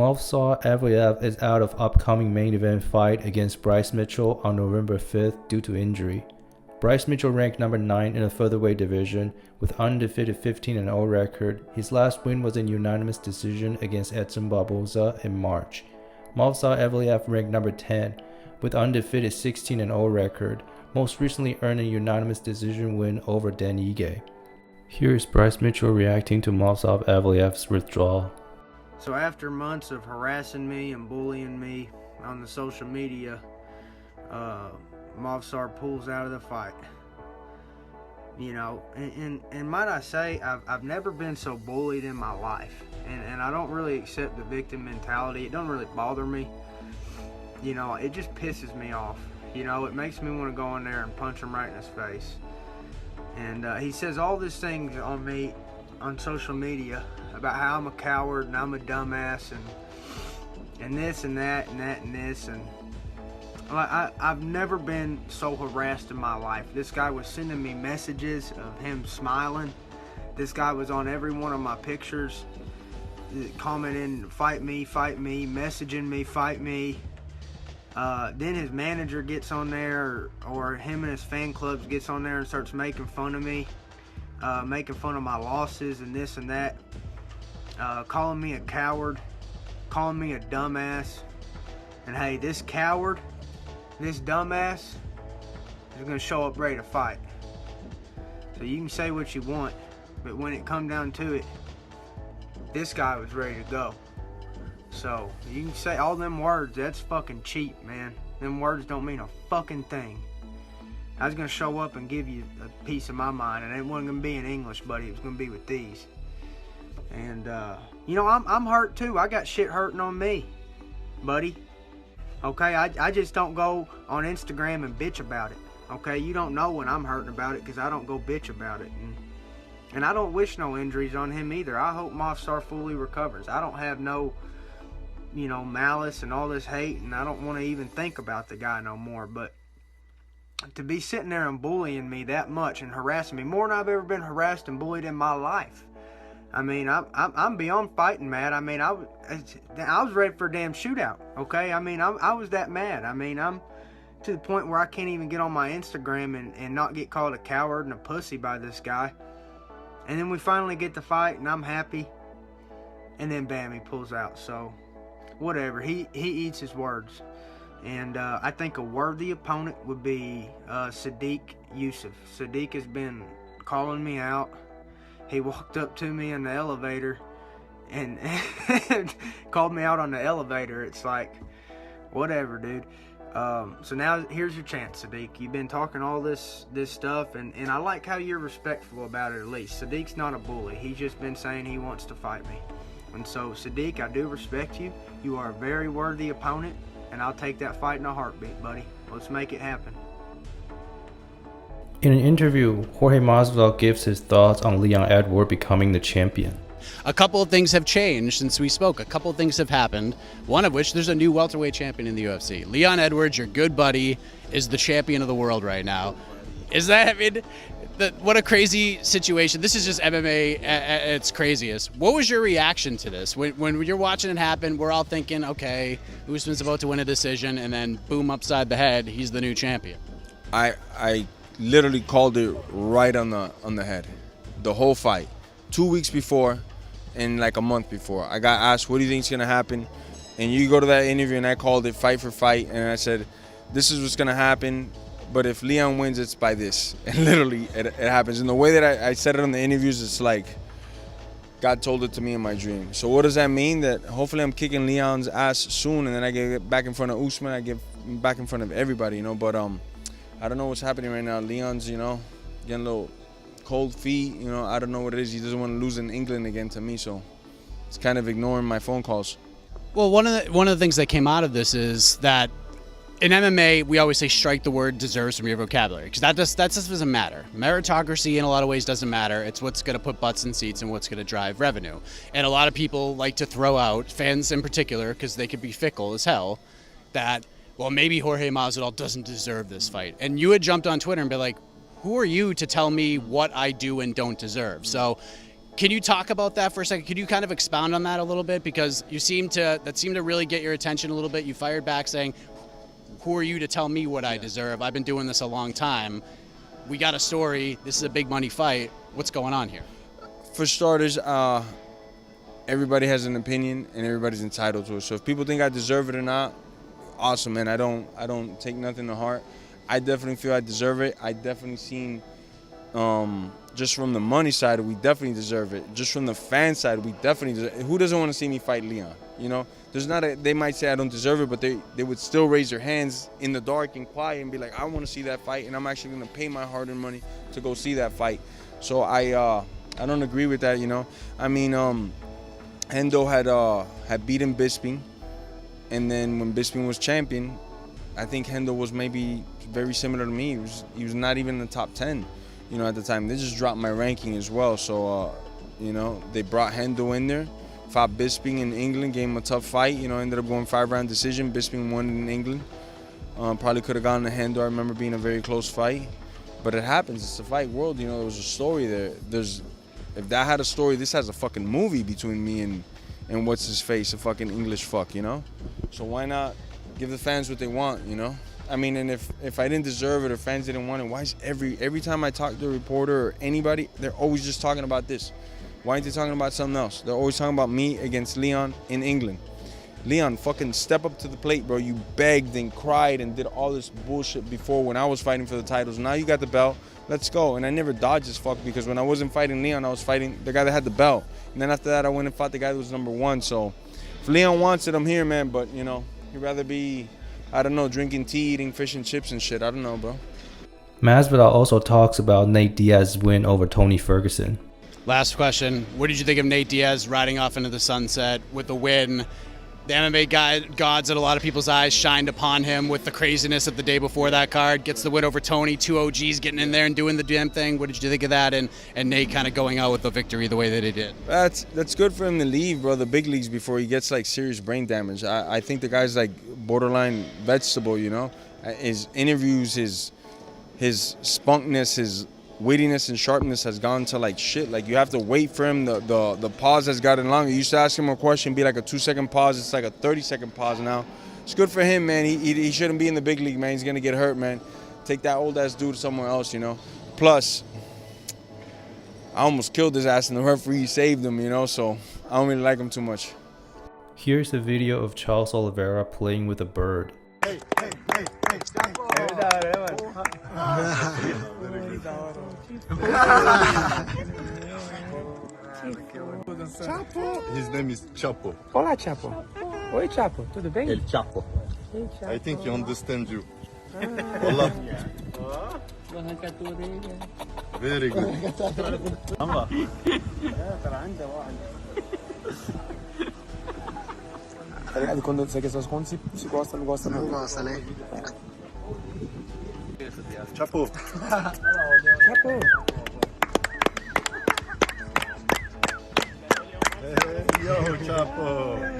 Movsar Evloev is out of upcoming main event fight against Bryce Mitchell on November 5th due to injury. Bryce Mitchell ranked number 9 in the featherweight division with undefeated 15-0 record. His last win was a unanimous decision against Edson Barboza in March. Movsar Evloev ranked number 10 with undefeated 16-0 record, most recently earned a unanimous decision win over Dan Ige. Here is Bryce Mitchell reacting to Movsar Evloev's withdrawal. So after months of harassing me and bullying me on the social media, Movsar pulls out of the fight. You know, and might I say, I've never been so bullied in my life. And I don't really accept the victim mentality. It don't really bother me. You know, it just pisses me off. You know, it makes me want to go in there and punch him right in his face. And he says all these things on me on social media about how I'm a coward and I'm a dumbass and this and that and that and this. And I've never been so harassed in my life. This guy was sending me messages of him smiling. This guy was on every one of my pictures, commenting, fight me, messaging me, fight me. Then his manager gets on there, or him and his fan clubs gets on there and starts making fun of me, making fun of my losses and this and that, calling me a coward, calling me a dumbass. And hey, this coward, this dumbass is going to show up ready to fight. So you can say what you want, but when it come down to it, this guy was ready to go. So you can say all them words, that's fucking cheap, man. Them words don't mean a fucking thing. I was going to show up and give you a piece of my mind, and it wasn't going to be in English, buddy. It was going to be with these. And, you know, I'm hurt too. I got shit hurting on me, buddy. Okay, I just don't go on Instagram and bitch about it. Okay, you don't know when I'm hurting about it because I don't go bitch about it. And I don't wish no injuries on him either. I hope Movsar fully recovers. I don't have no, you know, malice and all this hate, and I don't want to even think about the guy no more. But to be sitting there and bullying me that much and harassing me more than I've ever been harassed and bullied in my life. I mean, I'm beyond fighting mad. I mean, I was ready for a damn shootout, okay? I mean, I was that mad. I mean, I'm to the point where I can't even get on my Instagram and not get called a coward and a pussy by this guy. And then we finally get the fight, and I'm happy. And then, bam, he pulls out. So, whatever. He eats his words. And I think a worthy opponent would be Sodiq Yusuff. Sodiq has been calling me out. He walked up to me in the elevator and called me out on the elevator. It's like, whatever, dude. So now here's your chance, Sodiq. You've been talking all this stuff, and I like how you're respectful about it at least. Sodiq's not a bully. He's just been saying he wants to fight me. And so, Sodiq, I do respect you. You are a very worthy opponent, and I'll take that fight in a heartbeat, buddy. Let's make it happen. In an interview, Jorge Masvidal gives his thoughts on Leon Edwards becoming the champion. A couple of things have changed since we spoke. A couple of things have happened, one of which there's a new welterweight champion in the UFC. Leon Edwards, your good buddy, is the champion of the world right now. Is that, I mean, what a crazy situation. This is just MMA at its craziest. What was your reaction to this? When you're watching it happen, we're all thinking, okay, Usman's about to win a decision, and then boom, upside the head, he's the new champion. I literally called it right on the head. The whole fight. 2 weeks before and like a month before. I got asked, what do you think is going to happen? And you go to that interview and I called it fight for fight. And I said, this is what's going to happen. But if Leon wins, it's by this. And literally, it happens. And the way that I said it on the interviews, it's like God told it to me in my dream. So what does that mean? That hopefully I'm kicking Leon's ass soon. And then I get back in front of Usman. I get back in front of everybody, you know. But I don't know what's happening right now. Leon's, you know, getting a little cold feet. You know, I don't know what it is. He doesn't want to lose in England again to me. So it's kind of ignoring my phone calls. Well, one of the things that came out of this is that in MMA, we always say strike the word deserves from your vocabulary, because that just doesn't matter. Meritocracy in a lot of ways doesn't matter. It's what's going to put butts in seats and what's going to drive revenue. And a lot of people like to throw out, fans in particular, because they could be fickle as hell, that, well, maybe Jorge Masvidal doesn't deserve this fight. And you had jumped on Twitter and been like, who are you to tell me what I do and don't deserve? So Can you talk about that for a second? Could you kind of expound on that a little bit? Because that seemed to really get your attention a little bit. You fired back saying, who are you to tell me what I deserve? I've been doing this a long time. We got a story. This is a big money fight. What's going on here? For starters, everybody has an opinion and everybody's entitled to it. So if people think I deserve it or not, awesome, man. I don't take nothing to heart. I definitely feel I deserve it. I definitely seen, just from the money side, we definitely deserve it. Just from the fan side, we definitely deserve it. Who doesn't want to see me fight Leon? You know, they might say I don't deserve it, but they would still raise their hands in the dark and quiet and be like, I want to see that fight, and I'm actually going to pay my hard-earned money to go see that fight. So I don't agree with that, you know. I mean, Hendo had beaten Bisping, and then when Bisping was champion, I think Hendo was maybe very similar to me. He was not even in the top 10, you know, at the time. They just dropped my ranking as well. So, you know, they brought Hendo in there, fought Bisping in England, gave him a tough fight. You know, ended up going 5-round decision. Bisping won in England. Probably could have gone to Hendo. I remember being a very close fight. But it happens. It's the fight world. You know, there was a story there. If that had a story, this has a fucking movie between me and what's his face, a fucking English fuck, you know? So why not give the fans what they want, you know? I mean, and if I didn't deserve it or fans didn't want it, why is every time I talk to a reporter or anybody, they're always just talking about this? Why aren't they talking about something else? They're always talking about me against Leon in England. Leon, fucking step up to the plate, bro. You begged and cried and did all this bullshit before when I was fighting for the titles. Now you got the belt. Let's go. And I never dodged this fuck because when I wasn't fighting Leon, I was fighting the guy that had the belt. And then after that, I went and fought the guy that was #1. So if Leon wants it, I'm here, man. But, you know, he'd rather be, I don't know, drinking tea, eating fish and chips and shit. I don't know, bro. Masvidal also talks about Nate Diaz's win over Tony Ferguson. Last question. What did you think of Nate Diaz riding off into the sunset with the win? The MMA gods in a lot of people's eyes shined upon him with the craziness of the day before that card. Gets the win over Tony, 2 OGs getting in there and doing the damn thing. What did you think of that? And Nate kind of going out with the victory the way that he did. That's good for him to leave, bro, the big leagues before he gets like serious brain damage. I think the guy's like borderline vegetable, you know. His interviews, his spunkness, his wittiness and sharpness has gone to like shit. Like you have to wait for him. The pause has gotten longer. You used to ask him a question, be like a 2-second pause. It's like a 30-second pause now. It's good for him, man. He shouldn't be in the big league, man. He's gonna get hurt, man. Take that old ass dude somewhere else, you know. Plus, I almost killed his ass and the referee saved him, you know. So I don't really like him too much. Here's the video of Charles Oliveira playing with a bird. Hey, Chapo. His name is Chapo. Olá, Chapo. Oi, Chapo. Tudo bem? El Chapo. I think he understands you. Olá. Very good. Tá ligado? Quando você quer suas contas, se gosta, não gosta, não. Não gosta, né? Chapo. Chapo. Hey, yo, Chapo.